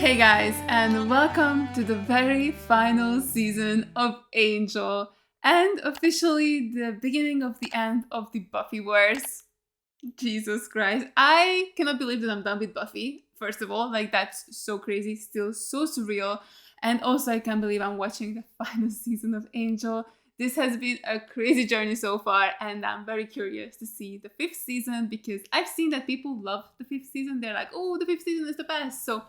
Hey guys, and welcome to the very final season of Angel, and officially the beginning of the end of the Buffy wars. Jesus Christ. I cannot believe that I'm done with Buffy, first of all. Like, that's so crazy, still so surreal. And also, I can't believe I'm watching the final season of Angel. This has been a crazy journey so far, and I'm very curious to see the fifth season because I've seen that people love the fifth season. They're like, oh, the fifth season is the best. So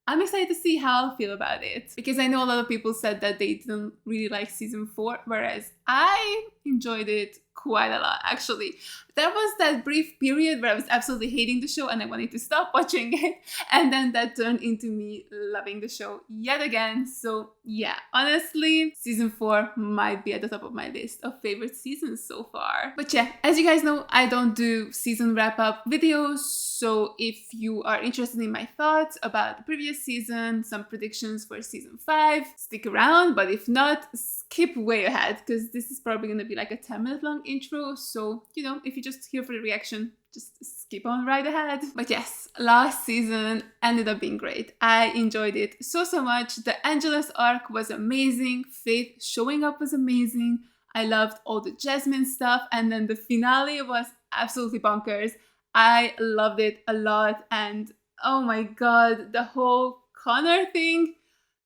I'm excited to see how I'll feel about it because I know a lot of people said that they didn't really like season 4, whereas I enjoyed it quite a lot actually. There was that brief period where I was absolutely hating the show and I wanted to stop watching it, and then that turned into me loving the show yet again. So yeah, honestly, season 4 might be at the top of my list of favorite seasons so far. But yeah, as you guys know, I don't do season wrap-up videos, so if you are interested in my thoughts about the previous season, some predictions for season 5, stick around, but if not, skip way ahead because this is probably going to be like a 10-minute long intro, so you know, if you're just here for the reaction, just skip on right ahead. But yes, last season ended up being great. I enjoyed it so much. The Angelus arc was amazing, Faith showing up was amazing, I loved all the Jasmine stuff, and then the finale was absolutely bonkers. I loved it a lot, and oh my god, the whole Connor thing,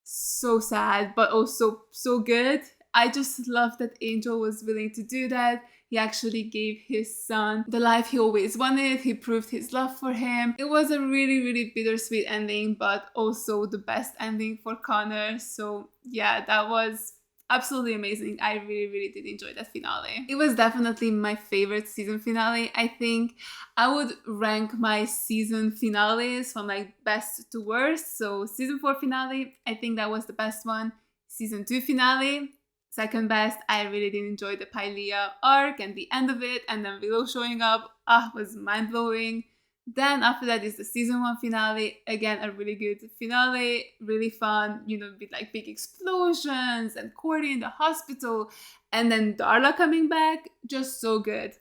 so sad but also so good. I just love that Angel was willing to do that. He actually gave his son the life he always wanted. He proved his love for him. It was a really bittersweet ending, but also the best ending for Connor. So yeah, that was absolutely amazing. I really did enjoy that finale. It was definitely my favorite season finale. I think I would rank my season finales from like best to worst. So season 4 finale, I think that was the best one. Season 2 finale, second best. I really did enjoy the Pylea arc and the end of it, and then Willow showing up was mind-blowing. Then after that is the season 1 finale. Again, a really good finale, really fun, you know, with like big explosions and Cordy in the hospital, and then Darla coming back, just so good.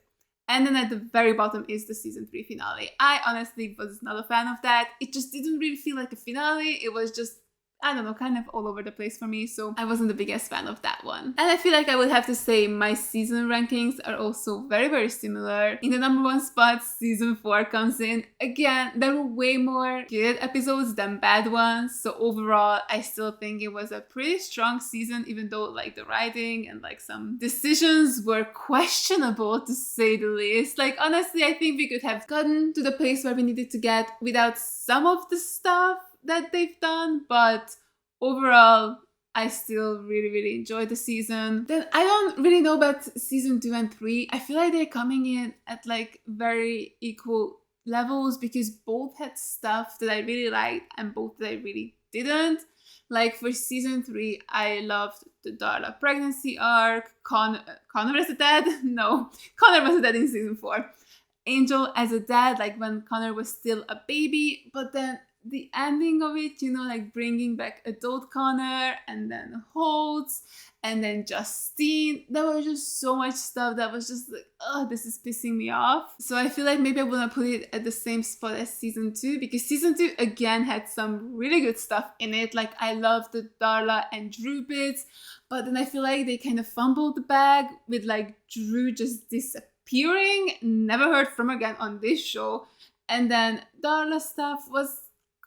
And then at the very bottom is the season 3 finale. I honestly was not a fan of that. It just didn't really feel like a finale. It was just, I don't know, kind of all over the place for me, so I wasn't the biggest fan of that one. And I feel like I would have to say my season rankings are also very similar. In the number 1 spot, season 4 comes in. Again, there were way more good episodes than bad ones, so overall, I still think it was a pretty strong season, even though like the writing and like some decisions were questionable to say the least. Like honestly, I think we could have gotten to the place where we needed to get without some of the stuff that they've done, but overall I still really enjoyed the season. Then I don't really know about season 2 and 3. I feel like they're coming in at like very equal levels because both had stuff that I really liked and both that I really didn't. Like for season 3, I loved the Darla pregnancy arc. Connor as a dad? No, Connor was a dad in season 4. Angel as a dad, like when Connor was still a baby, but then the ending of it, you know, like bringing back adult Connor and then Holtz and then Justine, there was just so much stuff that was just like, oh, this is pissing me off. So I feel like maybe I wouldn't put it at the same spot as season 2 because season 2 again had some really good stuff in it. Like I loved the Darla and Drew bits, but then I feel like they kind of fumbled the bag with like Drew just disappearing, never heard from again on this show. And then Darla stuff was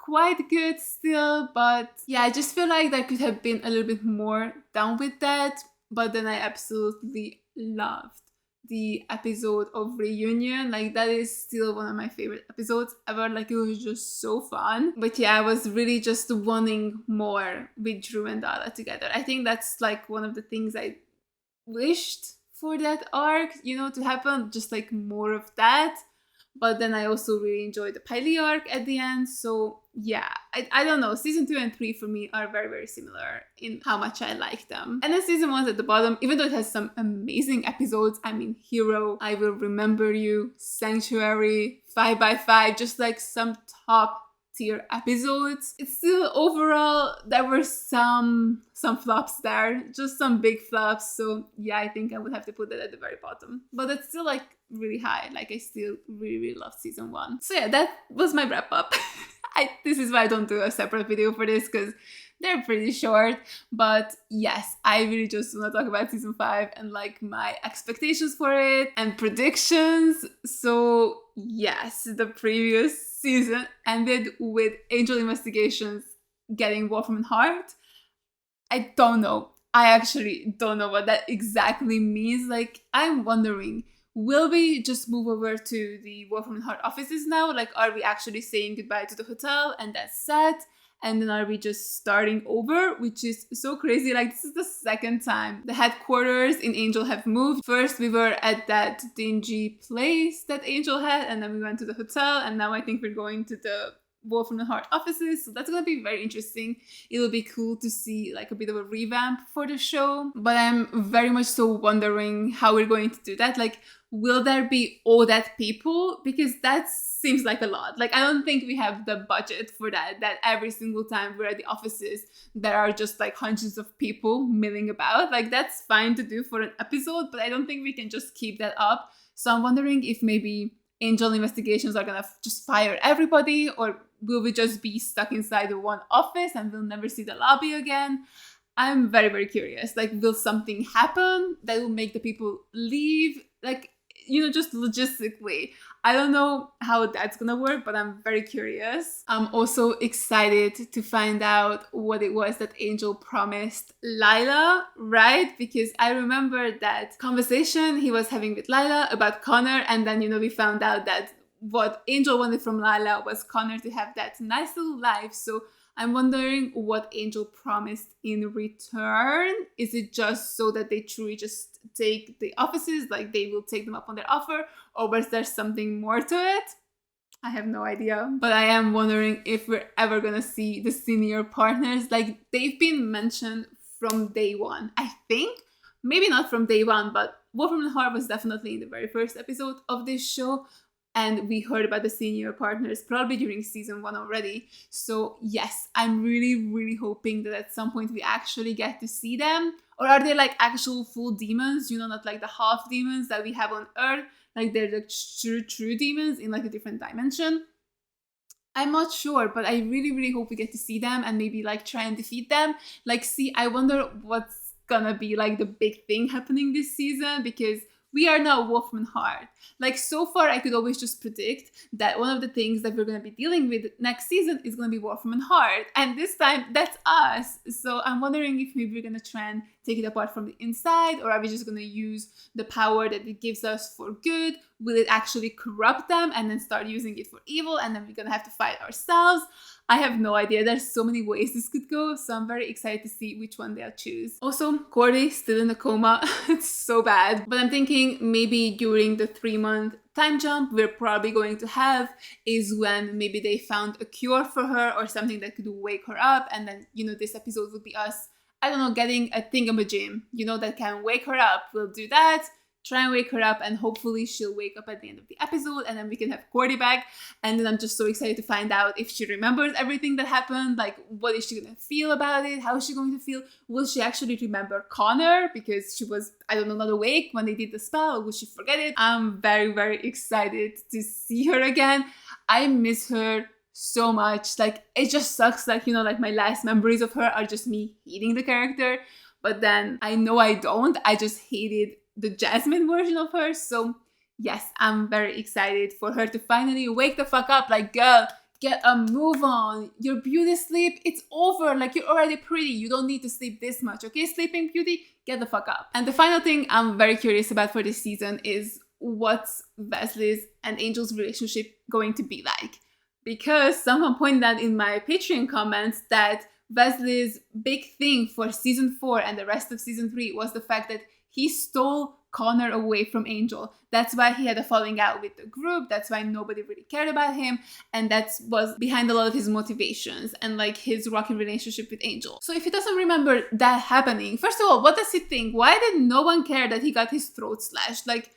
quite good still, but yeah, I just feel like there could have been a little bit more done with that. But then I absolutely loved the episode of Reunion. Like that is still one of my favorite episodes ever. Like it was just so fun. But yeah, I was really just wanting more with Drew and Darla together. I think that's like one of the things I wished for that arc, you know, to happen, just like more of that. But then I also really enjoyed the Pylea arc at the end. So yeah, I don't know. Season 2 and 3 for me are very similar in how much I like them. And then season 1's at the bottom, even though it has some amazing episodes. I mean, Hero, I Will Remember You, Sanctuary, 5x5, just like some top tier episodes. It's still overall, there were some flops there, just some big flops. So yeah, I think I would have to put that at the very bottom. But it's still like really high. Like I still really loved season 1. So yeah, that was my wrap up. This is why I don't do a separate video for this, because they're pretty short. But yes, I really just want to talk about season 5 and like my expectations for it and predictions. So yes, the previous season ended with Angel Investigations getting Wolfram Hart. I don't know. I actually don't know what that exactly means. Like, I'm wondering, will we just move over to the Wolfram Hart offices now? Like, are we actually saying goodbye to the hotel and that's set? And then are we just starting over? Which is so crazy. Like, this is the second time the headquarters in Angel have moved. First, we were at that dingy place that Angel had, and then we went to the hotel, and now I think we're going to the Wolfram Hart offices. So that's gonna be very interesting. It'll be cool to see like a bit of a revamp for the show. But I'm very much so wondering how we're going to do that. Like, will there be all that people? Because that seems like a lot. Like, I don't think we have the budget for that every single time we're at the offices there are just like hundreds of people milling about. Like, that's fine to do for an episode, but I don't think we can just keep that up. So I'm wondering if maybe Angel Investigations are gonna just fire everybody, or will we just be stuck inside the one office and we'll never see the lobby again? I'm very, very curious. Like, will something happen that will make the people leave? Like, just logistically. I don't know how that's gonna work, but I'm very curious. I'm also excited to find out what it was that Angel promised Lila, right? Because I remember that conversation he was having with Lila about Connor, and then, we found out that what Angel wanted from Lila was Connor to have that nice little life. So I'm wondering what Angel promised in return. Is it just so that they truly just take the offices, like they will take them up on their offer, or was there something more to it? I have no idea. But I am wondering if we're ever gonna see the senior partners. Like, they've been mentioned from day one, I think. Maybe not from day one, but Wolfram Hart was definitely in the very first episode of this show. And we heard about the senior partners probably during season 1 already. So yes, I'm really, really hoping that at some point we actually get to see them. Or are they like actual full demons, not like the half demons that we have on Earth? Like, they're the true demons in like a different dimension. I'm not sure, but I really, really hope we get to see them and maybe like try and defeat them. Like, see, I wonder what's gonna be like the big thing happening this season, because we are now Wolfram Hart. Like, so far, I could always just predict that one of the things that we're going to be dealing with next season is going to be Wolfram Hart. And this time, that's us. So I'm wondering if maybe we're going to try and take it apart from the inside, or are we just going to use the power that it gives us for good? Will it actually corrupt them and then start using it for evil, and then we're going to have to fight ourselves? I have no idea. There's so many ways this could go, so I'm very excited to see which one they'll choose. Also, Cordy still in a coma. It's so bad. But I'm thinking maybe during the 3-month time jump we're probably going to have is when maybe they found a cure for her or something that could wake her up, and then, this episode would be us, I don't know, getting a thingamajig, that can wake her up. We'll do that. Try and wake her up, and hopefully she'll wake up at the end of the episode, and then we can have Cordy back. And then I'm just so excited to find out if she remembers everything that happened. Like, what is she gonna feel about it? How is she going to feel? Will she actually remember Connor because she was, I don't know, not awake when they did the spell, or will she forget it? I'm very, very excited to see her again. I miss her so much. Like, it just sucks. Like, like my last memories of her are just me hating the character. But then I know I don't. I just hated the Jasmine version of her. So yes, I'm very excited for her to finally wake the fuck up. Like, girl, get a move on. Your beauty sleep, it's over. Like, you're already pretty. You don't need to sleep this much, okay? Sleeping Beauty, get the fuck up. And the final thing I'm very curious about for this season is what's Wesley's and Angel's relationship going to be like. Because someone pointed out in my Patreon comments that Wesley's big thing for season 4 and the rest of season 3 was the fact that he stole Connor away from Angel. That's why he had a falling out with the group. That's why nobody really cared about him. And that was behind a lot of his motivations and like his rocky relationship with Angel. So if he doesn't remember that happening, first of all, what does he think? Why did no one care that he got his throat slashed? Like,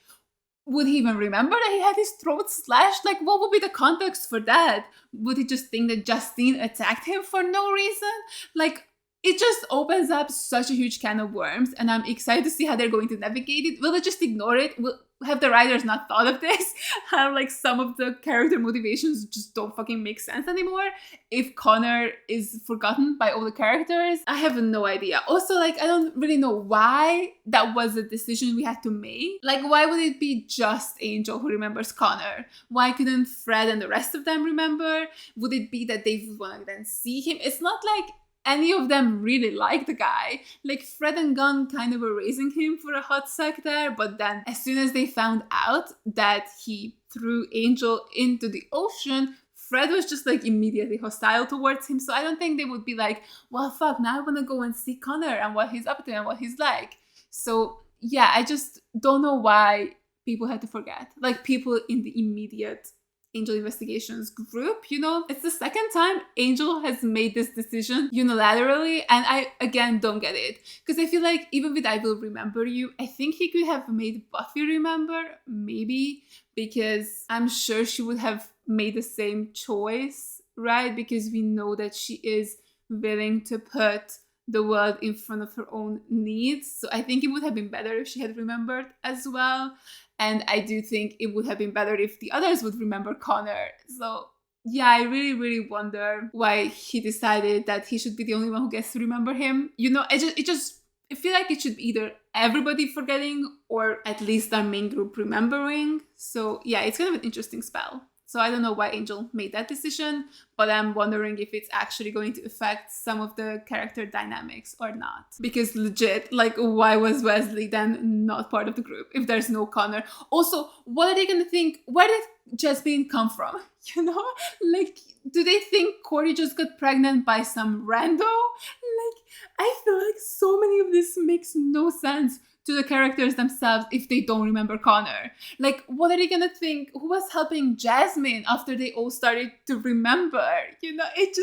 would he even remember that he had his throat slashed? Like, what would be the context for that? Would he just think that Justine attacked him for no reason? Like, it just opens up such a huge can of worms, and I'm excited to see how they're going to navigate it. Will they just ignore it? Have the writers not thought of this? How like some of the character motivations just don't fucking make sense anymore if Connor is forgotten by all the characters? I have no idea. Also, like, I don't really know why that was a decision we had to make. Like, why would it be just Angel who remembers Connor? Why couldn't Fred and the rest of them remember? Would it be that they would want to then see him? It's not like any of them really like the guy. Like, Fred and Gunn kind of were raising him for a hot sec there, but then as soon as they found out that he threw Angel into the ocean, Fred was just like immediately hostile towards him. So I don't think they would be like, well, fuck, now I want to go and see Connor and what he's up to and what he's like. So yeah, I just don't know why people had to forget. Like, people in the immediate Angel Investigations group, you know, it's the second time Angel has made this decision unilaterally, and I again don't get it, because I feel like even with I Will Remember You, I think he could have made Buffy remember, maybe, because I'm sure she would have made the same choice, right? Because we know that she is willing to put the world in front of her own needs. So I think it would have been better if she had remembered as well. And I do think it would have been better if the others would remember Connor. So yeah, I really, really wonder why he decided that he should be the only one who gets to remember him. You know, I feel like it should be either everybody forgetting or at least our main group remembering. So yeah, it's kind of an interesting spell. So I don't know why Angel made that decision, but I'm wondering if it's actually going to affect some of the character dynamics or not. Because legit, like, why was Wesley then not part of the group if there's no Connor? Also, what are they going to think? Where did Jasmine come from? You know? Like, do they think Corey just got pregnant by some rando? Like, I feel like so many of this makes no sense to the characters themselves if they don't remember Connor. Like, what are they gonna think? Who was helping Jasmine after they all started to remember? You know, it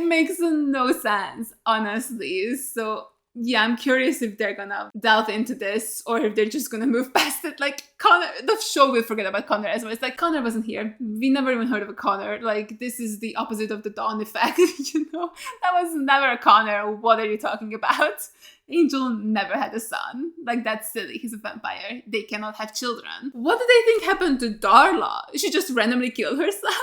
makes no sense, honestly. So yeah, I'm curious if they're gonna delve into this or if they're just gonna move past it. Like, Connor, the show will forget about Connor as well. It's like, Connor wasn't here. We never even heard of a Connor. Like, this is the opposite of the Dawn effect, you know? That was never a Connor. What are you talking about? Angel never had a son. Like, that's silly. He's a vampire. They cannot have children. What do they think happened to Darla? She just randomly killed herself?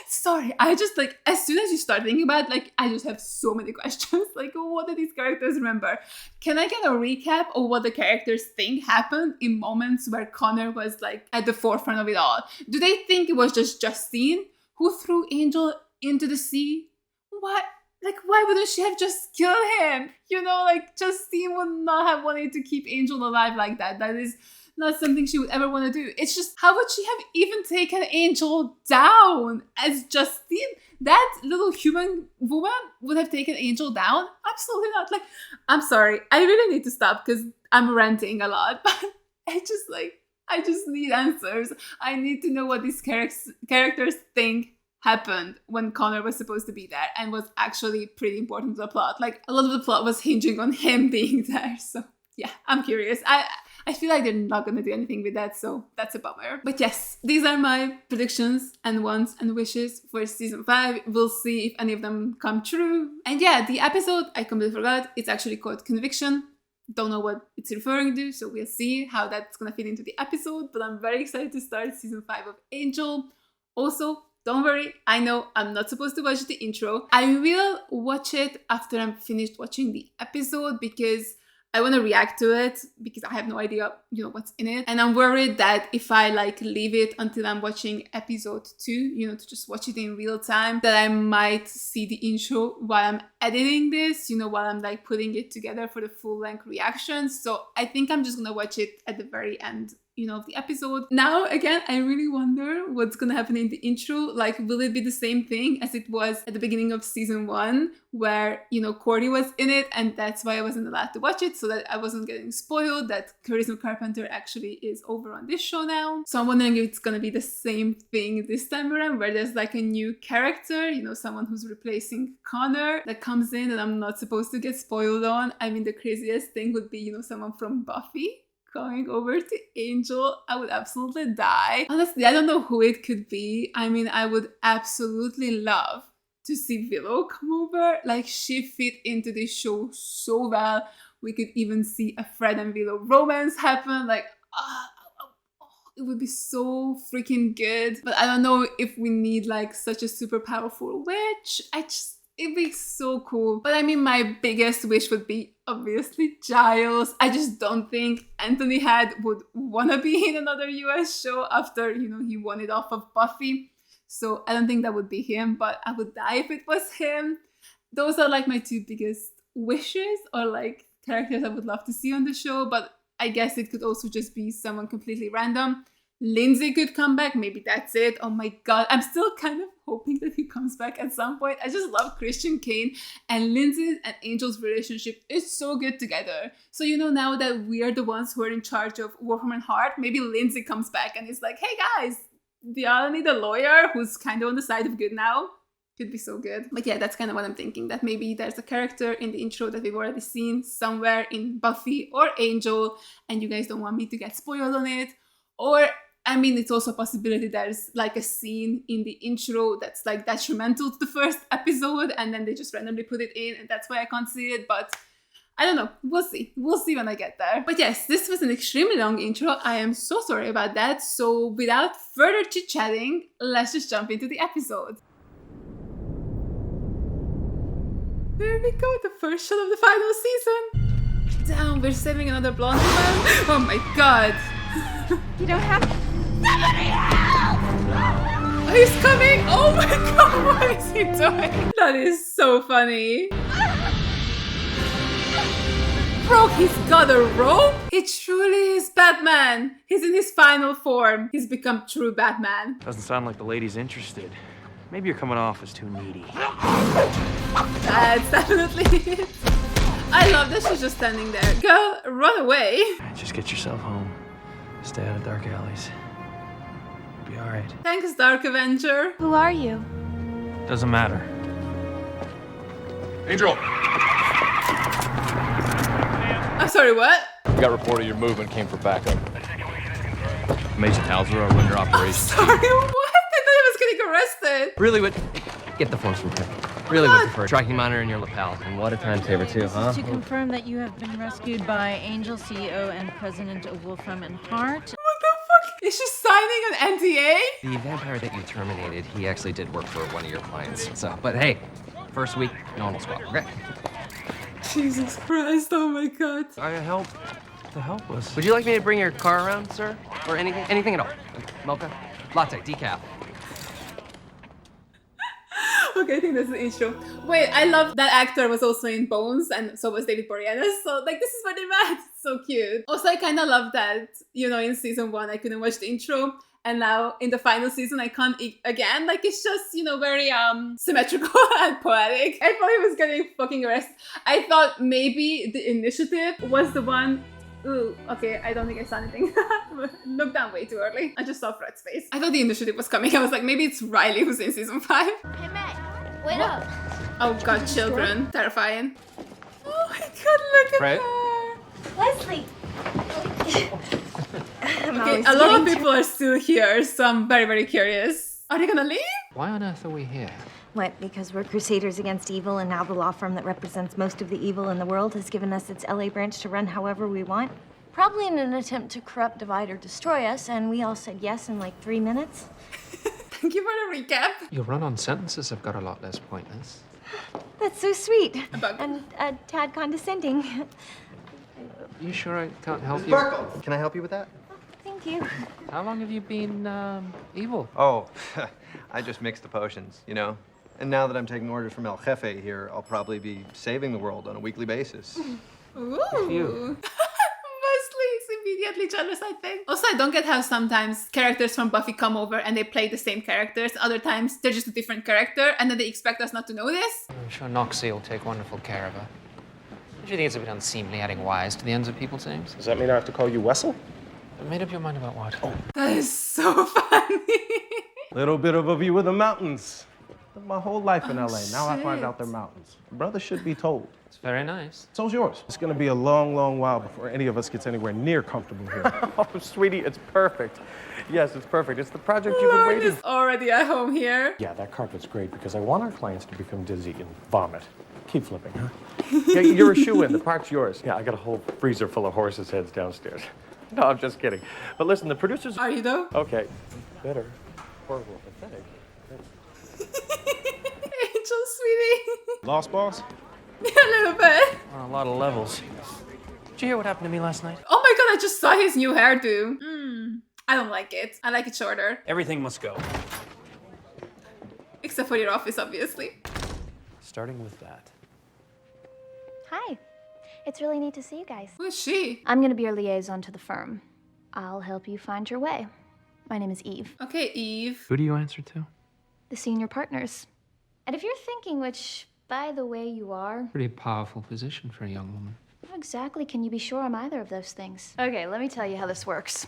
Sorry, I just, like, as soon as you start thinking about it, like, I just have so many questions. Like, what do these characters remember? Can I get a recap of what the characters think happened in moments where Connor was, like, at the forefront of it all? Do they think it was just Justine who threw Angel into the sea? What? Like, why wouldn't she have just killed him? You know, like, Justine would not have wanted to keep Angel alive like that. That is not something she would ever want to do. It's just, how would she have even taken Angel down as Justine? That little human woman would have taken Angel down? Absolutely not. Like, I'm sorry. I really need to stop because I'm ranting a lot. But I just need answers. I need to know what these characters think happened when Connor was supposed to be there and was actually pretty important to the plot. Like, a lot of the plot was hinging on him being there. So yeah, I'm curious. I feel like they're not going to do anything with that, so that's a bummer. But yes, these are my predictions and wants and wishes for season 5. We'll see if any of them come true. And yeah, the episode, I completely forgot, it's actually called Conviction. Don't know what it's referring to, so we'll see how that's going to fit into the episode. But I'm very excited to start season 5 of Angel. Also, don't worry, I know I'm not supposed to watch the intro. I will watch it after I'm finished watching the episode because I want to react to it because I have no idea, you know, what's in it. And I'm worried that if I like leave it until I'm watching episode 2, you know, to just watch it in real time, that I might see the intro while I'm editing this, you know, while I'm like putting it together for the full length reaction. So I think I'm just gonna watch it at the very end, you know, of the episode. Now, again, I really wonder what's gonna happen in the intro. Like, will it be the same thing as it was at the beginning of season 1, where, you know, Cordy was in it, and that's why I wasn't allowed to watch it, so that I wasn't getting spoiled that Charisma Carpenter actually is over on this show now. So I'm wondering if it's gonna be the same thing this time around, where there's like a new character, you know, someone who's replacing Connor that comes in and I'm not supposed to get spoiled on. I mean, the craziest thing would be, you know, someone from Buffy going over to Angel. I would absolutely die. Honestly, I don't know who it could be. I mean, I would absolutely love to see Willow come over. Like, she fit into this show so well. We could even see a Fred and Willow romance happen. Like, it would be so freaking good. But I don't know if we need like such a super powerful witch. It'd be so cool. But I mean, my biggest wish would be obviously Giles. I just don't think Anthony Head would want to be in another US show after, you know, he won it off of Buffy. So I don't think that would be him, but I would die if it was him. Those are like my two biggest wishes, or like characters I would love to see on the show. But I guess it could also just be someone completely random. Lindsay could come back. Maybe that's it. Oh my god. I'm still kind of hoping that he comes back at some point. I just love Christian Kane, and Lindsay and Angel's relationship is so good together. So, you know, now that we are the ones who are in charge of Wolfram Hart, maybe Lindsay comes back and is like, hey guys, do y'all need a lawyer who's kind of on the side of good now? Could be so good. But yeah, that's kind of what I'm thinking. That maybe there's a character in the intro that we've already seen somewhere in Buffy or Angel, and you guys don't want me to get spoiled on it. Or, I mean, it's also a possibility there's like a scene in the intro that's like detrimental to the first episode, and then they just randomly put it in, and that's why I can't see it. But I don't know. We'll see. We'll see when I get there. But yes, this was an extremely long intro. I am so sorry about that. So without further chit-chatting, let's just jump into the episode. There we go, the first shot of the final season. Damn, we're saving another blonde man. Oh my god. You don't have to. Somebody help! Oh, he's coming! Oh my god, what is he doing? That is so funny. Bro, he's got a rope? He truly is Batman. He's in his final form. He's become true Batman. Doesn't sound like the lady's interested. Maybe you're coming off as too needy. That's definitely it. I love that she's just standing there. Girl, run away. Just get yourself home. Stay out of dark alleys. You'll be alright. Thanks, Dark Avenger. Who are you? Doesn't matter. Angel! I'm sorry, what? We got reported your movement came for backup. Mason Halsera are under operation. Sorry, what? I thought I was getting arrested. Really would get the forms from him. Really would prefer tracking monitor in your lapel. And what a time saver too, huh? To confirm that you have been rescued by Angel, CEO and President of Wolfram Hart. What the fuck? Is she signing an NDA? The vampire that you terminated, he actually did work for one of your clients. So, but hey, first week, normal squad, okay? Jesus Christ, oh my god. I help. The help was. Would you like me to bring your car around, sir? Or anything at all? Mocha? Latte, decaf. Okay, I think that's the intro. Wait, I love that actor was also in Bones, and so was David Boreanaz. So, like, this is where they met. It's so cute. Also, I kind of love that, you know, in season 1, I couldn't watch the intro. And now, in the final season, I can't again. Like, it's just, you know, very symmetrical and poetic. I thought he was getting fucking arrested. I thought maybe the Initiative was the one. Ooh, okay, I don't think I saw anything. Looked down way too early. I just saw Fred's face. I thought the Initiative was coming. I was like, maybe it's Riley who's in season 5. Hey, Meg, wait up. Oh god, children. Terrifying. Oh my god, look at Fred? her. Leslie. Okay, a lot of people are still here, so I'm very, very curious. Are they gonna leave? Why on earth are we here? What, because we're crusaders against evil, and now the law firm that represents most of the evil in the world has given us its LA branch to run however we want? Probably in an attempt to corrupt, divide, or destroy us, and we all said yes in like 3 minutes. Thank you for the recap. Your run-on sentences have got a lot less pointless. That's so sweet. About- And a tad condescending. You sure I can't help you? Can I help you with that? Thank you. How long have you been, evil? Oh, I just mixed the potions, you know? And now that I'm taking orders from El Jefe here, I'll probably be saving the world on a weekly basis. Ooh. You. Wesley is immediately jealous, I think. Also, I don't get how sometimes characters from Buffy come over and they play the same characters. Other times, they're just a different character, and then they expect us not to know this. I'm sure Noxie will take wonderful care of her. Don't you think it's a bit unseemly adding Y's to the ends of people's names? Does that mean I have to call you Wessel? Made up your mind about what? That is so funny. Little bit of a view of the mountains. My whole life in Oh, LA. Now I find out shit. they're mountains. Brother should be told. It's very nice. So's yours. It's gonna be a long, long while before any of us gets anywhere near comfortable here. Oh, sweetie, it's perfect. Yes, it's perfect. It's the project you've been Lauren waiting is already at home here. Yeah, that carpet's great because I want our clients to become dizzy and vomit. Keep flipping, huh? Yeah, you're a shoe-in. The park's yours. Yeah, I got a whole freezer full of horses' heads downstairs. No, I'm just kidding. But listen, the producers... Are you though? Okay. Better. Horrible. Pathetic. Angel, sweetie. Lost boss? A little bit. On a lot of levels. Did you hear what happened to me last night? Oh my god, I just saw his new hairdo. I don't like it. I like it shorter. Everything must go. Except for your office, obviously. Starting with that. Hi. It's really neat to see you guys. Who is she? I'm gonna be your liaison to the firm. I'll help you find your way. My name is Eve, Okay, Eve. Who do you answer to? the senior partners. And if you're thinking, which, by the way, you are, Pretty powerful position for a young woman. how exactly can you be sure I'm either of those things? Okay, let me tell you how this works.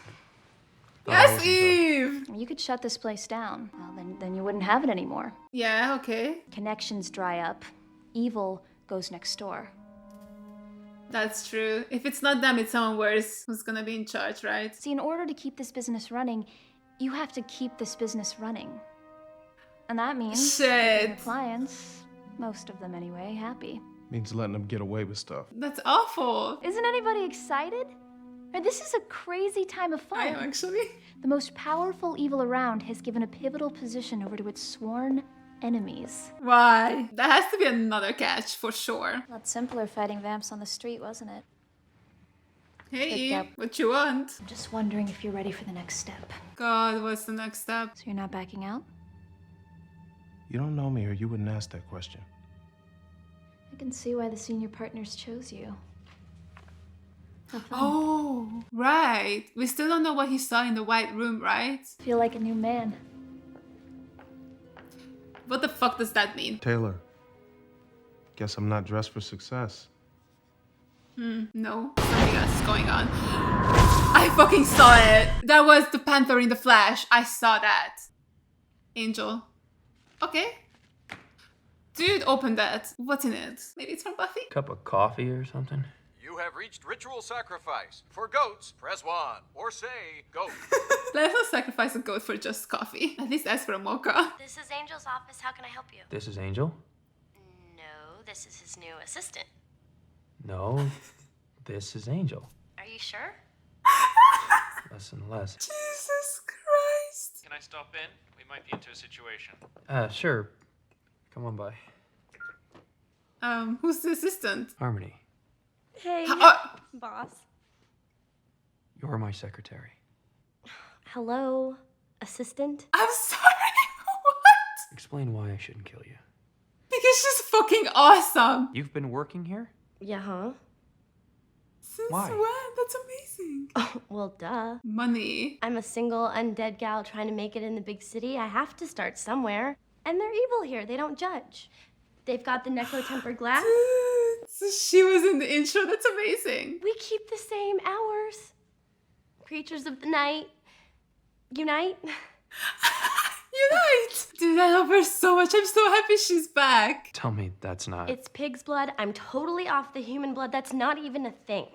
Yes, Eve. You could shut this place down. Well, then you wouldn't have it anymore. Yeah, okay. Connections dry up. Evil goes next door. That's true. If it's not them, it's someone worse who's gonna be in charge, right? See, in order to keep this business running, you have to keep this business running. And that means keeping your Shit. clients, most of them anyway, happy. Means letting them get away with stuff. That's awful. Isn't anybody excited? This is a crazy time of fun. I am actually. The most powerful evil around has given a pivotal position over to its sworn enemies. Why? That has to be another catch for sure. A lot simpler fighting vamps on the street, wasn't it? Hey, Picked Eve, up. what you want? I'm just wondering if you're ready for the next step. God, what's the next step? So you're not backing out? You don't know me or you wouldn't ask that question. I can see why the senior partners chose you. Have fun. Oh, right. We still don't know what he saw in the white room, right? Feel like a new man. What the fuck does that mean? Taylor, guess I'm not dressed for success. No, something else is going on. I fucking saw it. That was the Panther in the Flash. I saw that. Angel. Okay. Dude, open that. What's in it? Maybe it's from Buffy? Cup of coffee or something? You have reached ritual sacrifice. For goats, press 1. Or say, goat. Let's not sacrifice a goat for just coffee. At least ask for a mocha. This is Angel's office. How can I help you? This is Angel? No, this is his new assistant. No, this is Angel. Are you sure? Less and less. Jesus Christ. Can I stop in? We might be into a situation. Sure. Come on by. Who's the assistant? Harmony, Hey, Oh, boss. you're my secretary. Hello, assistant. I'm sorry. What? Explain why I shouldn't kill you. Because she's fucking awesome. You've been working here? Yeah, huh? Since Why? when? That's amazing. Oh, well, duh. Money. I'm a single, undead gal trying to make it in the big city. I have to start somewhere. And they're evil here. They don't judge. They've got the necro-tempered glass. Dude, so she was in the intro. That's amazing. We keep the same hours. Creatures of the night, unite. Unite. Dude, I love her so much. I'm so happy she's back. Tell me that's not... It's pig's blood. I'm totally off the human blood. That's not even a thing.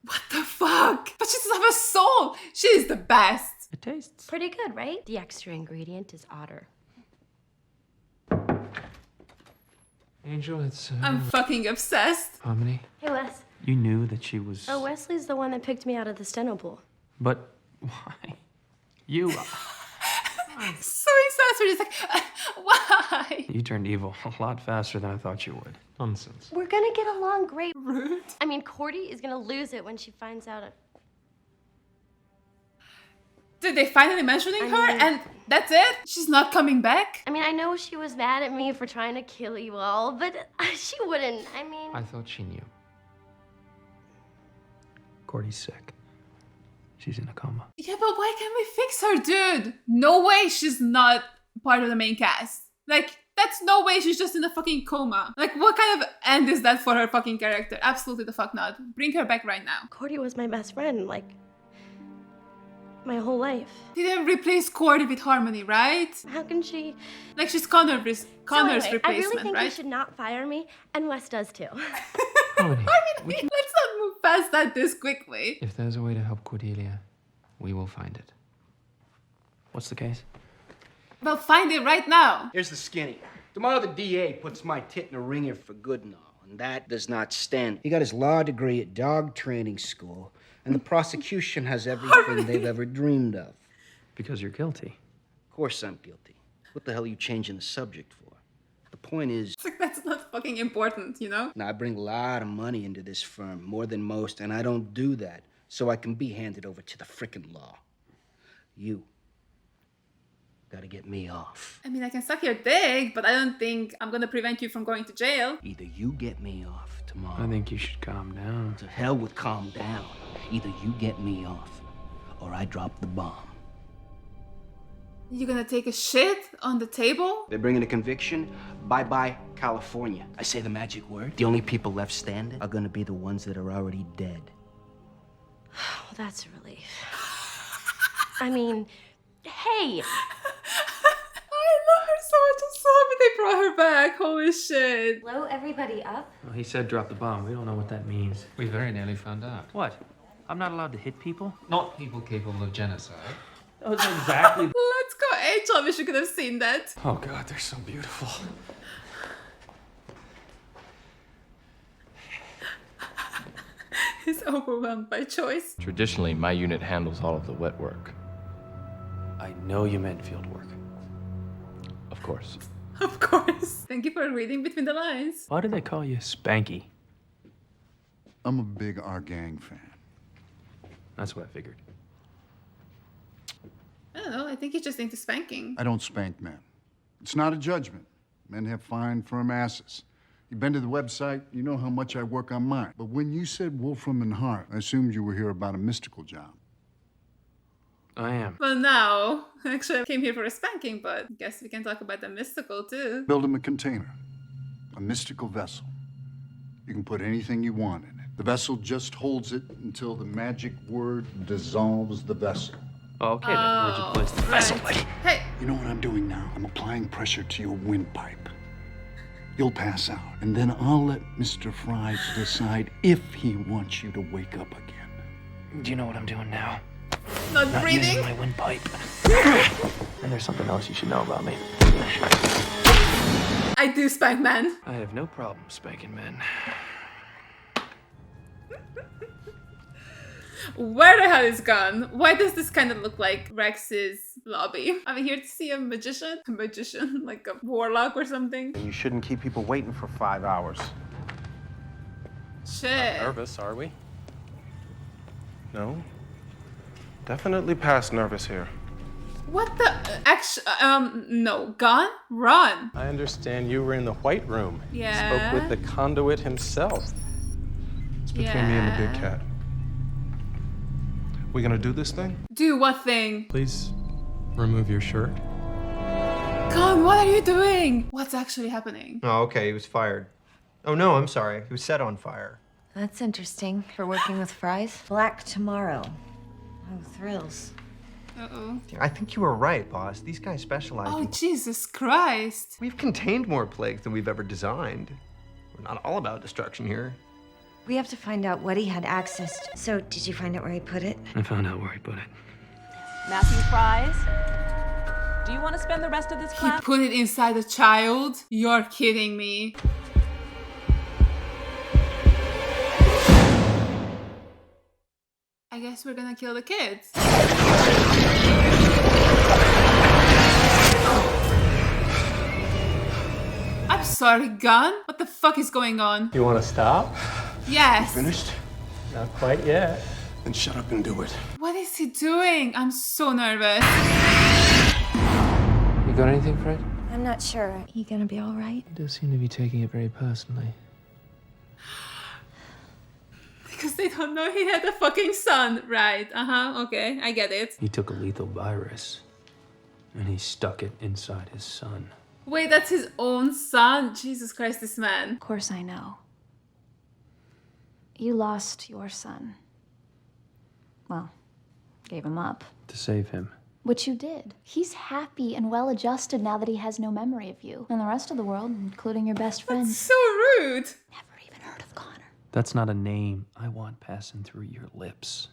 What the fuck? But she doesn't have a soul. She is the best. It tastes... Pretty good, right? The extra ingredient is otter. Angel, it's... I'm fucking obsessed. Harmony, Hey, Wes. you knew that she was... Oh, Wesley's the one that picked me out of the steno pool. But why? You... So excited. She's like, why? You turned evil a lot faster than I thought you would. Nonsense. We're gonna get along great. Rude. I mean, Cordy is gonna lose it when she finds out. Did they finally mentioning I her mean- and that's it? She's not coming back? I mean, I know she was mad at me for trying to kill you all, but she wouldn't. I mean, I thought she knew. Cordy's sick. She's in a coma. Yeah, but why can't we fix her, dude? No way she's not part of the main cast. Like, that's no way she's just in a fucking coma. Like, what kind of end is that for her fucking character? Absolutely the fuck not. Bring her back right now. Cordy was my best friend. Like, my whole life. Didn't replace Cordy with Harmony, right? How can she? Like she's Connor's So anyway, replacement, I really think right? you should not fire me, and Wes does too. Harmony, Let's not move past that this quickly. If there's a way to help Cordelia, we will find it. what's the case? Well, find it right now. Here's the skinny. Tomorrow the DA puts my tit in a ringer for good and all, and that does not stand. He got his law degree at dog training school, and the prosecution has everything they've ever dreamed of. Because you're guilty. Of course I'm guilty. What the hell are you changing the subject for? The point is, It's like that's not fucking important, you know? now I bring a lot of money into this firm, more than most, and I don't do that so I can be handed over to the frickin' law. You gotta get me off. I mean, I can suck your dick, but I don't think I'm gonna prevent you from going to jail. Either you get me off tomorrow. I think you should calm down. To hell with calm down. Either you get me off, or I drop the bomb. You gonna take a shit on the table? They're bringing a conviction. Bye-bye, California. I say the magic word. The only people left standing are gonna be the ones that are already dead. Well, that's a relief. I mean, hey, I love her so much. I'm so happy they brought her back. Holy shit. Blow everybody up? Well, he said drop the bomb. We don't know what that means. We very nearly found out. What? I'm not allowed to hit people? Not people capable of genocide. Oh, that's exactly. Let's go, Angel. I wish you could have seen that. Oh, God, they're so beautiful. He's overwhelmed by choice. Traditionally, my unit handles all of the wet work. I know you meant field work. Of course. Of course. Thank you for reading between the lines. Why do they call you Spanky? I'm a big Our Gang fan. That's what I figured. I don't know. I think he's just into spanking. I don't spank men. It's not a judgment. Men have fine, firm asses. You've been to the website, you know how much I work on mine. But when you said Wolfram Hart, I assumed you were here about a mystical job. I am. Well, now, actually, I came here for a spanking, but I guess we can talk about the mystical too. Build him a container, a mystical vessel. You can put anything you want in it. The vessel just holds it until the magic word dissolves the vessel. Okay, then. Where'd you place the vessel? Hey! You know what I'm doing now? I'm applying pressure to your windpipe. You'll pass out, and then I'll let Mr. Fries decide if he wants you to wake up again. Do you know what I'm doing now? Not breathing? Using my windpipe. And there's something else you should know about me. I do spank men. I have no problem spanking men. Where the hell is Gunn? Why does this kind of look like Rex's lobby? Are we here to see a magician? A magician? Like a warlock or something? You shouldn't keep people waiting for 5 hours. Shit. Nervous, are we? No? Definitely past nervous here. What the? No. Gunn? Run. I understand you were in the White Room. Yeah. Spoke with the conduit himself. It's between me and the big cat. We gonna do this thing? Do what thing? Please remove your shirt. Gunn, what are you doing? What's actually happening? Oh, okay, he was fired. Oh no, I'm sorry. He was set on fire. That's interesting for working with Fries. Black tomorrow. Oh, thrills. Uh-oh. I think you were right, boss. These guys specialize Oh, in... Jesus Christ. We've contained more plagues than we've ever designed. We're not all about destruction here. We have to find out what he had access to. So, did you find out where he put it? I found out where he put it. Matthew Fries, do you want to spend the rest of this He class? put it inside a child? You're kidding me. I guess we're gonna kill the kids. I'm sorry, Gunn. What the fuck is going on? You wanna stop? Yes. Finished? Not quite yet. Then shut up and do it. What is he doing? I'm so nervous. You got anything, Fred? I'm not sure. He gonna be all right? He does seem to be taking it very personally. Because they don't know he had a fucking son. Right. Okay. I get it. He took a lethal virus and he stuck it inside his son. Wait, that's his own son? Jesus Christ, this man. Of course I know. You lost your son. Well, gave him up. To save him. Which you did. He's happy and well-adjusted now that he has no memory of you. And the rest of the world, including your best friend. That's so rude. That's not a name I want passing through your lips.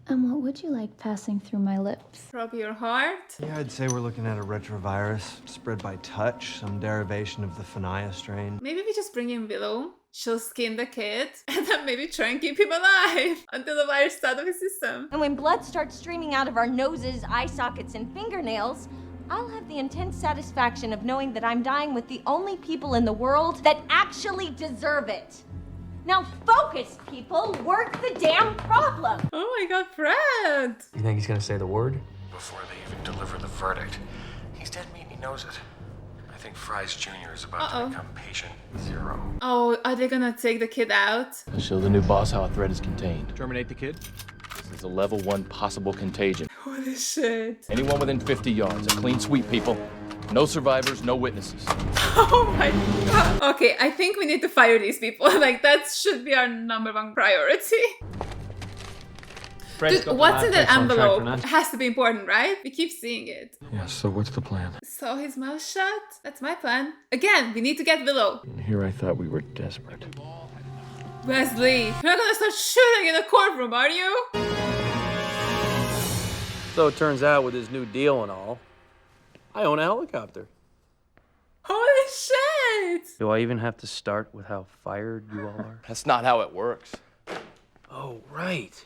And what would you like passing through my lips? Rub your heart. Yeah, I'd say we're looking at a retrovirus spread by touch, some derivation of the Phanaya strain. Maybe we just bring in Willow. She'll skin the kid and then maybe try and keep him alive until the virus is out of his system. And when blood starts streaming out of our noses, eye sockets, and fingernails, I'll have the intense satisfaction of knowing that I'm dying with the only people in the world that actually deserve it. Now focus, people. Work the damn problem. Oh my god, Fred. You think he's gonna say the word? Before they even deliver the verdict. He's dead meat and he knows it. I think Fries Jr. is about to become patient 0. Oh, are they gonna take the kid out? Show the new boss how a threat is contained. Terminate the kid. This is a level 1 possible contagion. Holy shit. Anyone within 50 yards, a clean sweep, people. No survivors, no witnesses. Oh my god. Okay, I think we need to fire these people. Like, that should be our #1 priority. Dude, what's in that envelope? It has to be important, right? We keep seeing it. Yeah, so what's the plan? Sew his mouth shut? That's my plan. Again, we need to get Willow. Here I thought we were desperate. Wesley, you're not gonna start shooting in the courtroom, are you? So it turns out with his new deal and all, I own a helicopter. Holy shit! Do I even have to start with how fired you all are? That's not how it works. Oh, right.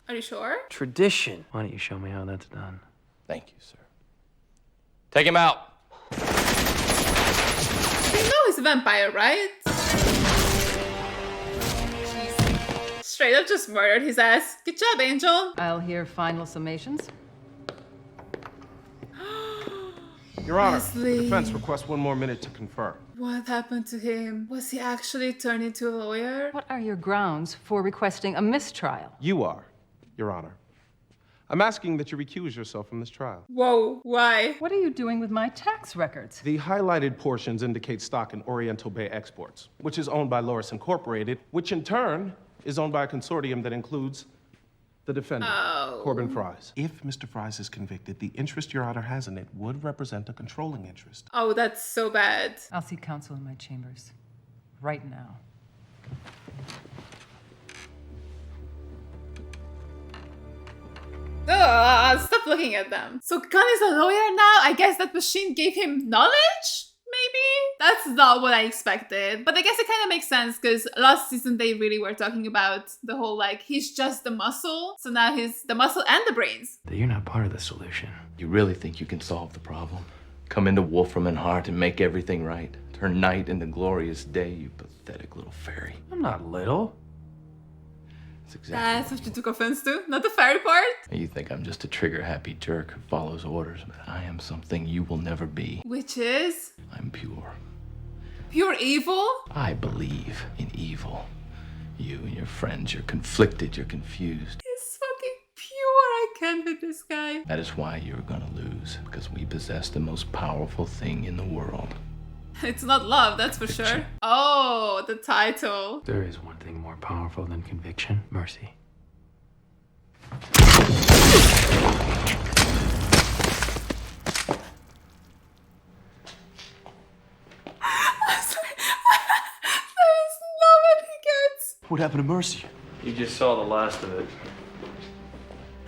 Are you sure? Tradition. Why don't you show me how that's done? Thank you, sir. Take him out. You know he's a vampire, right? Straight up just murdered his ass. Good job, Angel. I'll hear final summations. Your Honor, Wesley. the defense requests 1 more minute to confer. What happened to him? Was he actually turned into a lawyer? What are your grounds for requesting a mistrial? You are, Your Honor. I'm asking that you recuse yourself from this trial. Whoa, why? What are you doing with my tax records? The highlighted portions indicate stock in Oriental Bay Exports, which is owned by Loris Incorporated, which in turn is owned by a consortium that includes the defendant, Corbin Fries. If Mr. Fries is convicted, the interest Your Honor has in it would represent a controlling interest. Oh, that's so bad. I'll see counsel in my chambers. Right now. Ugh, stop looking at them. So Gunn is a lawyer now? I guess that machine gave him knowledge? Maybe? That's not what I expected. But I guess it kind of makes sense because last season they really were talking about the whole like, he's just the muscle. So now he's the muscle and the brains. You're not part of the solution. You really think you can solve the problem? Come into Wolfram Hart and make everything right? Turn night into glorious day, you pathetic little fairy. I'm not little. That's exactly. That's what you took offense to, not the fairy part. You think I'm just a trigger-happy jerk who follows orders, but I am something you will never be. Which is? I'm pure. Pure evil? I believe in evil. You and your friends, you're conflicted, you're confused. He's fucking pure. I can't with this guy. That is why you're gonna lose, because we possess the most powerful thing in the world. It's not love, that's for sure. Oh, the title. There is one thing more powerful than conviction. Mercy. What happened to Mercy? You just saw the last of it.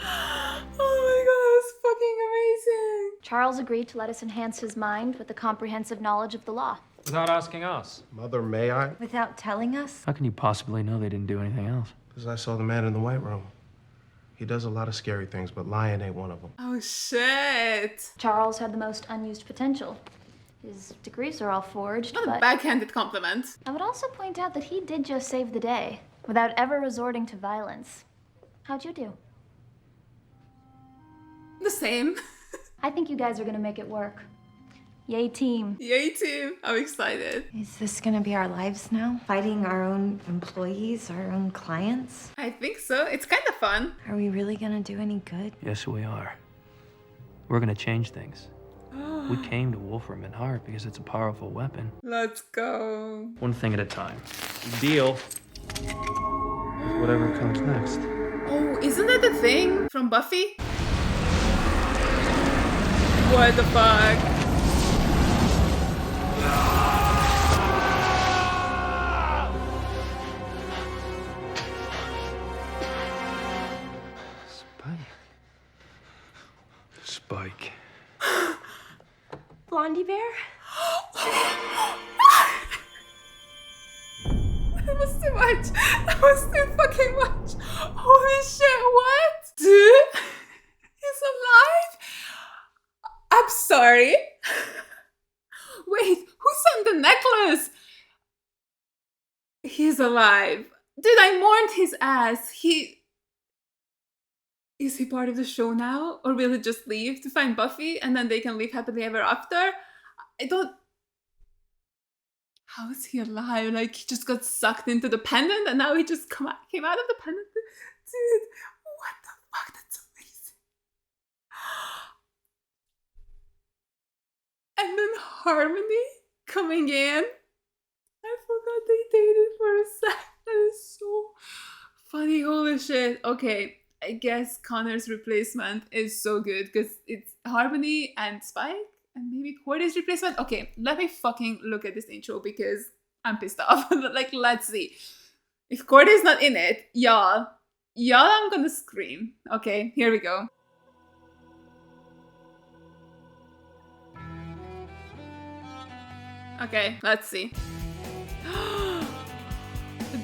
Oh my god, that's fucking amazing. Charles agreed to let us enhance his mind with a comprehensive knowledge of the law. Without asking us. Mother, may I? Without telling us? How can you possibly know they didn't do anything else? Because I saw the man in the white room. He does a lot of scary things, but lying ain't one of them. Oh shit. Charles had the most unused potential. His degrees are all forged, Not a but backhanded compliment. I would also point out that he did just save the day without ever resorting to violence. How'd you do? The same. I think you guys are gonna make it work. Yay, team. Yay, team. I'm excited. Is this gonna be our lives now? Fighting our own employees, our own clients? I think so. It's kind of fun. Are we really gonna do any good? Yes, we are. We're gonna change things. We came to Wolfram Hart because it's a powerful weapon. Let's go. One thing at a time. We deal with whatever comes next. Oh, isn't that the thing from Buffy? What the fuck? Spike. Blondie Bear? That was too much. That was too fucking much. Holy shit, what? Dude? He's alive? I'm sorry. Wait, who sent the necklace? He's alive. Dude, I mourned his ass. Is he part of the show now? Or will he just leave to find Buffy and then they can live happily ever after? I don't... How is he alive? Like, he just got sucked into the pendant and now he just came out of the pendant? Dude, what the fuck? That's amazing. And then Harmony coming in. I forgot they dated for a sec. That is so funny. Holy shit. Okay, I guess Connor's replacement is so good because it's Harmony and Spike and maybe Cordy's replacement. Okay, let me fucking look at this intro because I'm pissed off. Like, let's see. If Cordy's not in it, y'all, I'm gonna scream. Okay, here we go. Okay, let's see.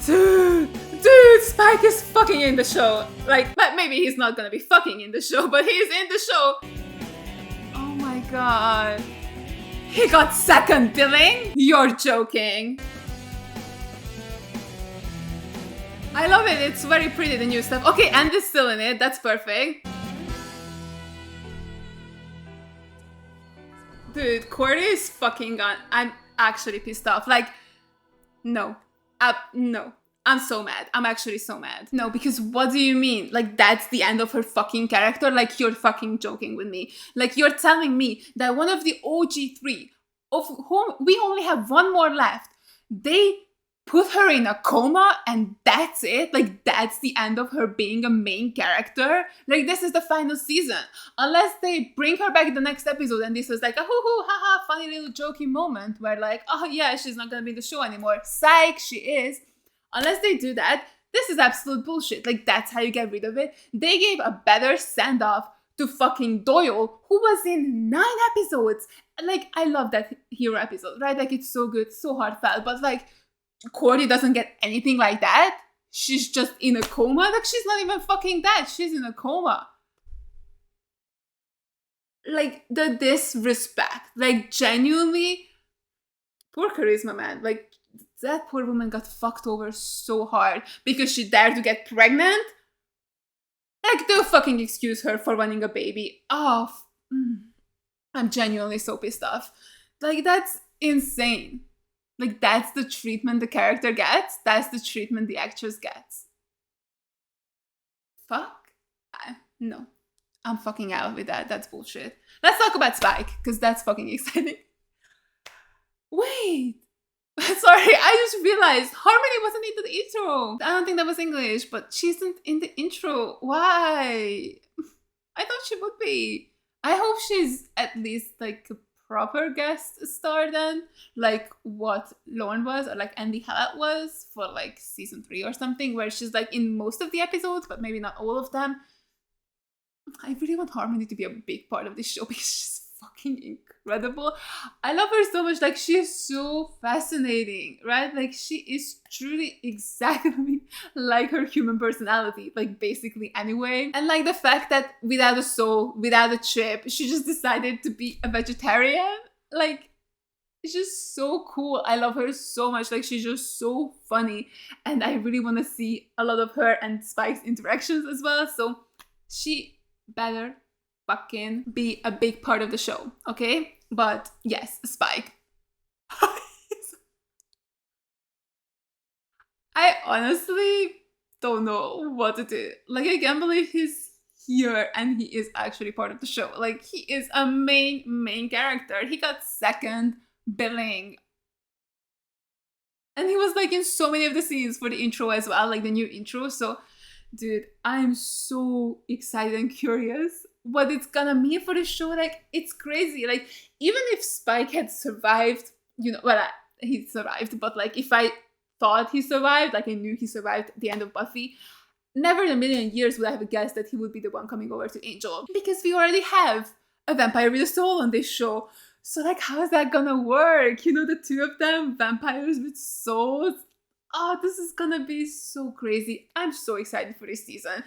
Dude, Spike is fucking in the show. Like, maybe he's not gonna be fucking in the show, but he's in the show. Oh my god. He got second billing? You're joking. I love it. It's very pretty, the new stuff. Okay, and is still in it. That's perfect. Dude, Cordy is fucking gone. I'm actually pissed off. Like, no. No. I'm so mad. I'm actually so mad. No, because what do you mean? Like, that's the end of her fucking character? Like, you're fucking joking with me. Like, you're telling me that one of the OG3, of whom we only have one more left, they put her in a coma and that's it? Like, that's the end of her being a main character? Like, this is the final season. Unless they bring her back in the next episode and this was like a hoo-hoo, haha, funny little jokey moment where like, oh yeah, she's not gonna be in the show anymore. Psych, she is. Unless they do that, this is absolute bullshit. Like, that's how you get rid of it. They gave a better send-off to fucking Doyle, who was in 9 episodes. Like, I love that hero episode, right? Like, it's so good, so heartfelt, but like, Cordy doesn't get anything like that. She's just in a coma. Like, she's not even fucking dead. She's in a coma. Like, the disrespect. Like, genuinely, poor Charisma, man. Like, that poor woman got fucked over so hard because she dared to get pregnant. Like, they'll fucking excuse her for wanting a baby. Oh, I'm genuinely so pissed off. Like, that's insane. Like, that's the treatment the character gets. That's the treatment the actress gets. Fuck? No. I'm fucking out with that. That's bullshit. Let's talk about Spike, because that's fucking exciting. Wait. Sorry, I just realized Harmony wasn't in the intro. I don't think that was English, but she isn't in the intro. Why? I thought she would be. I hope she's at least like a proper guest star then, like what Lauren was, or like Andy Hallett was for like season 3 or something, where she's like in most of the episodes, but maybe not all of them. I really want Harmony to be a big part of this show because she's fucking incredible. I love her so much. Like, she is so fascinating, right? Like, she is truly exactly like her human personality, like basically anyway. And like the fact that without a soul, without a chip, she just decided to be a vegetarian. Like, it's just so cool. I love her so much. Like, she's just so funny. And I really want to see a lot of her and Spike's interactions as well. So she better fucking be a big part of the show, okay? But yes, Spike. I honestly don't know what to do. Like, I can't believe he's here and he is actually part of the show. Like, he is a main character. He got second billing. And he was like in so many of the scenes for the intro as well, like the new intro. So Dude, I'm so excited and curious what it's gonna mean for the show. Like, it's crazy. Like, even if Spike had survived, he survived, but like, if I thought he survived, like I knew he survived the end of Buffy, never in a million years would I have guessed that he would be the one coming over to Angel. Because we already have a vampire with a soul on this show. So like, how is that gonna work? You know, the two of them, vampires with souls. Oh, this is gonna be so crazy. I'm so excited for this season.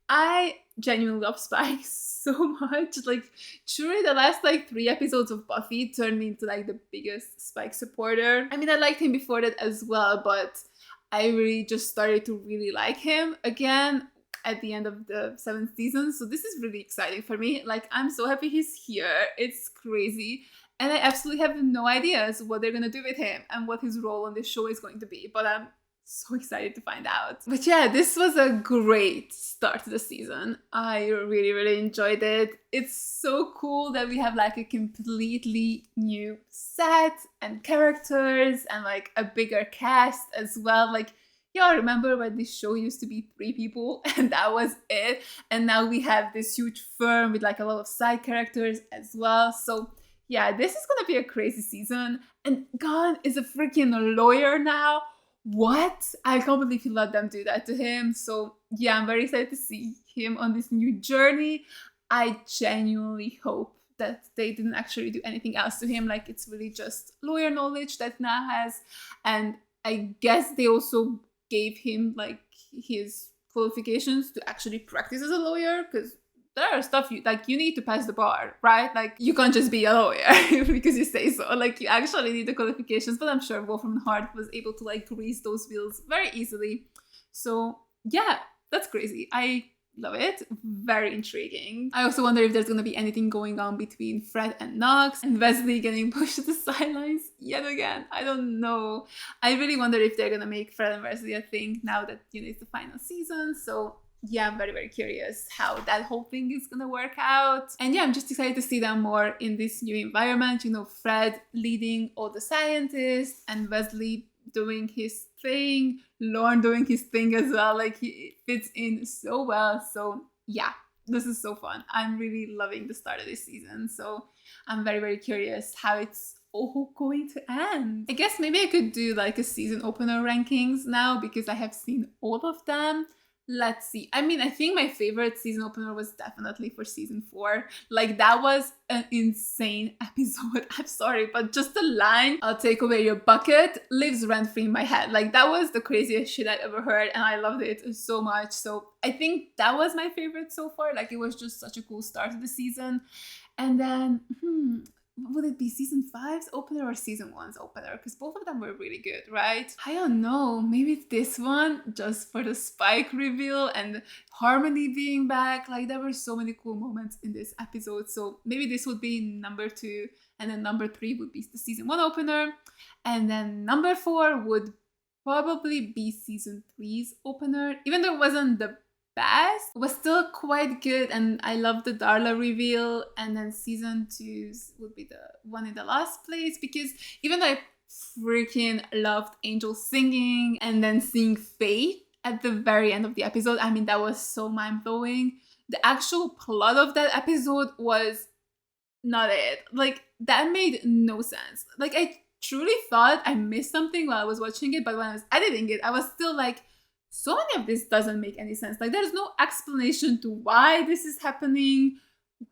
I genuinely love Spike so much. Like, truly the last like 3 episodes of Buffy turned me into like the biggest Spike supporter. I mean, I liked him before that as well, but I really just started to really like him again at the end of the 7th season. So this is really exciting for me. Like, I'm so happy he's here. It's crazy. And I absolutely have no ideas what they're gonna do with him and what his role on this show is going to be. But I'm so excited to find out. But yeah, this was a great start to the season. I really, really enjoyed it. It's so cool that we have like a completely new set and characters and like a bigger cast as well. Like, y'all remember when this show used to be 3 people and that was it? And now we have this huge firm with like a lot of side characters as well. So yeah, this is gonna be a crazy season. And Gon is a freaking lawyer now. What? I can't believe he let them do that to him. So yeah, I'm very excited to see him on this new journey. I genuinely hope that they didn't actually do anything else to him. Like, it's really just lawyer knowledge that now has. And I guess they also gave him like his qualifications to actually practice as a lawyer, because there are stuff you need to pass the bar, right? Like, you can't just be a lawyer because you say so. Like, you actually need the qualifications, but I'm sure Wolfram Hart was able to like grease those wheels very easily. So yeah, that's crazy. I love it. Very intriguing. I also wonder if there's gonna be anything going on between Fred and Knox and Wesley getting pushed to the sidelines yet again. I don't know. I really wonder if they're gonna make Fred and Wesley a thing now that, you know, it's the final season. So yeah, I'm very, very curious how that whole thing is gonna work out. And yeah, I'm just excited to see them more in this new environment. You know, Fred leading all the scientists and Wesley doing his thing, Lorne doing his thing as well. Like, he fits in so well. So yeah, this is so fun. I'm really loving the start of this season. So I'm very, very curious how it's all going to end. I guess maybe I could do like a season opener rankings now because I have seen all of them. Let's see. I mean, I think my favorite season opener was definitely for season 4. Like, that was an insane episode. I'm sorry, but just the line, "I'll take away your bucket," lives rent-free in my head. Like, that was the craziest shit I've ever heard, and I loved it so much. So I think that was my favorite so far. Like, it was just such a cool start to the season. And then, would it be season 5's opener or season 1's opener? Because both of them were really good, right? I don't know. Maybe it's this one, just for the Spike reveal and Harmony being back. Like, there were so many cool moments in this episode. So maybe this would be number 2. And then number 3 would be the season 1 opener. And then number 4 would probably be season 3's opener. Even though it wasn't the best, it was still quite good, and I love the Darla reveal. And then season 2's would be the one in the last place, because even though I freaking loved Angel singing and then seeing Faith at the very end of the episode, I mean, that was so mind-blowing. The actual plot of that episode was not it. Like, that made no sense. Like, I truly thought I missed something while I was watching it, but when I was editing it, I was still like, so many of this doesn't make any sense. Like, there's no explanation to why this is happening,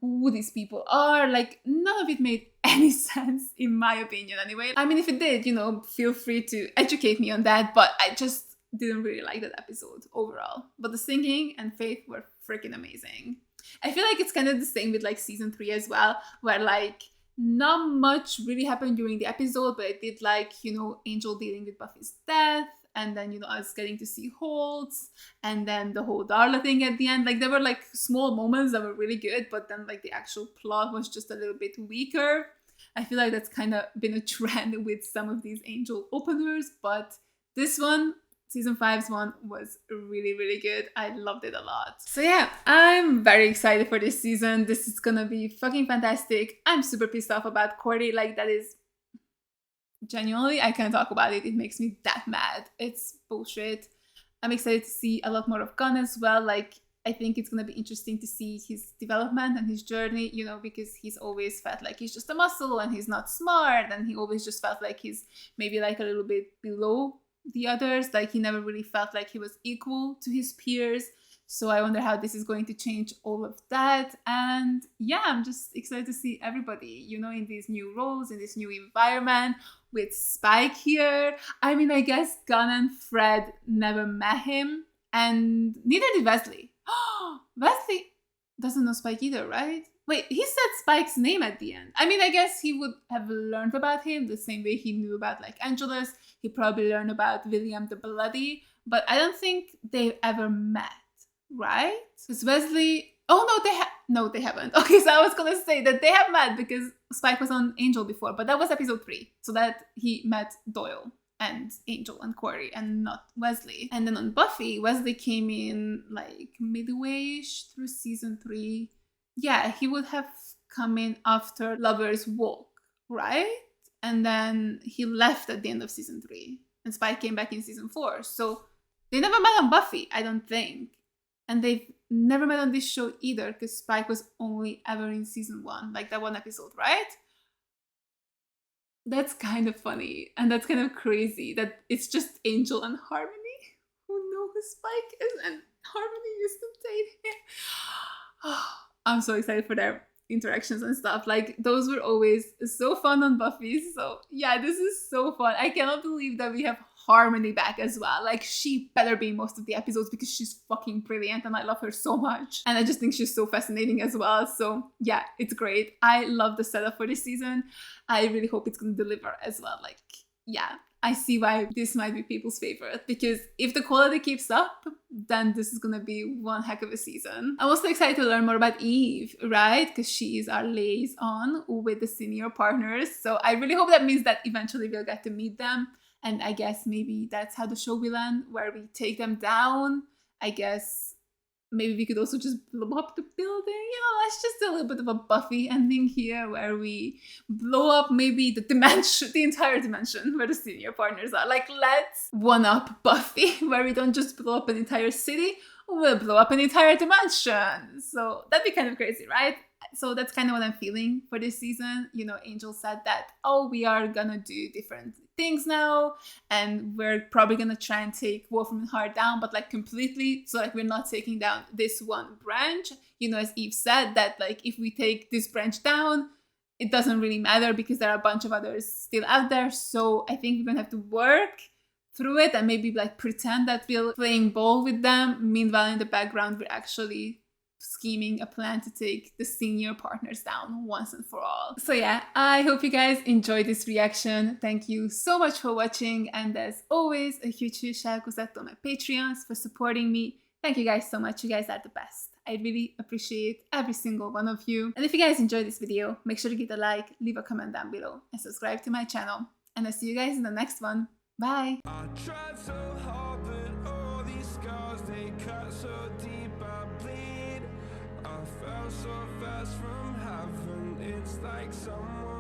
who these people are. Like, none of it made any sense, in my opinion, anyway. I mean, if it did, you know, feel free to educate me on that, but I just didn't really like that episode overall. But the singing and Faith were freaking amazing. I feel like it's kind of the same with like season 3 as well, where like not much really happened during the episode, but I did like, you know, Angel dealing with Buffy's death. And then, you know, us getting to see Holtz, and then the whole Darla thing at the end. Like, there were like small moments that were really good, but then like the actual plot was just a little bit weaker. I feel like that's kind of been a trend with some of these Angel openers, but this one, season 5's one, was really, really good. I loved it a lot. So yeah, I'm very excited for this season. This is gonna be fucking fantastic. I'm super pissed off about Cordy. Like, that is... genuinely, I can't talk about it. It makes me that mad. It's bullshit. I'm excited to see a lot more of Gunn as well. Like, I think it's gonna be interesting to see his development and his journey, you know, because he's always felt like he's just a muscle and he's not smart, and he always just felt like he's maybe like a little bit below the others. Like, he never really felt like he was equal to his peers. So I wonder how this is going to change all of that. And yeah, I'm just excited to see everybody, you know, in these new roles, in this new environment, with Spike here. I mean, I guess Gunn and Fred never met him, and neither did Wesley. Wesley doesn't know Spike either, right? Wait, he said Spike's name at the end. I mean, I guess he would have learned about him the same way he knew about, like, Angelus. He probably learned about William the Bloody, but I don't think they've ever met, right? Because Wesley... Oh, no, they haven't. Okay, so I was gonna say that they have met because Spike was on Angel before, but that was episode 3. So that he met Doyle and Angel and Corey and not Wesley. And then on Buffy, Wesley came in like midway-ish through season 3. Yeah, he would have come in after Lover's Walk, right? And then he left at the end of season 3. And Spike came back in season 4. So they never met on Buffy, I don't think. And they've never met on this show either, because Spike was only ever in season 1, like that one episode, right? That's kind of funny, and that's kind of crazy that it's just Angel and Harmony who know who Spike is, and Harmony used to date him. Oh, I'm so excited for their interactions and stuff. Like, those were always so fun on Buffy. So yeah, this is so fun. I cannot believe that we have Harmony back as well. Like, she better be in most of the episodes because she's fucking brilliant and I love her so much. And I just think she's so fascinating as well. So yeah, it's great. I love the setup for this season. I really hope it's gonna deliver as well. Like, yeah, I see why this might be people's favorite, because if the quality keeps up, then this is gonna be one heck of a season. I'm also excited to learn more about Eve, right? Because she is our liaison with the senior partners. So I really hope that means that eventually we'll get to meet them. And I guess maybe that's how the show will end, where we take them down. I guess maybe we could also just blow up the building. You know, let's just do a little bit of a Buffy ending here, where we blow up maybe the dimension, the entire dimension where the senior partners are. Like, let's one-up Buffy, where we don't just blow up an entire city, we'll blow up an entire dimension. So that'd be kind of crazy, right? So that's kind of what I'm feeling for this season. You know, Angel said that, oh, we are gonna do different things now, and we're probably gonna try and take Wolfram Hart down, but like completely. So like, we're not taking down this one branch. You know, as Eve said, that like, if we take this branch down, it doesn't really matter because there are a bunch of others still out there. So I think we're gonna have to work through it and maybe like pretend that we're playing ball with them. Meanwhile, in the background, we're actually scheming a plan to take the senior partners down once and for all. So yeah, I hope you guys enjoyed this reaction. Thank you so much for watching, and as always, a huge shout out to my Patreons for supporting me. Thank you guys so much. You guys are the best. I really appreciate every single one of you. And if you guys enjoyed this video, make sure to give a like, leave a comment down below, and subscribe to my channel. And I'll see you guys in the next one. Bye! I tried so hard, but all these scars, they cut so deep, I bleed. I fell so fast from heaven, it's like someone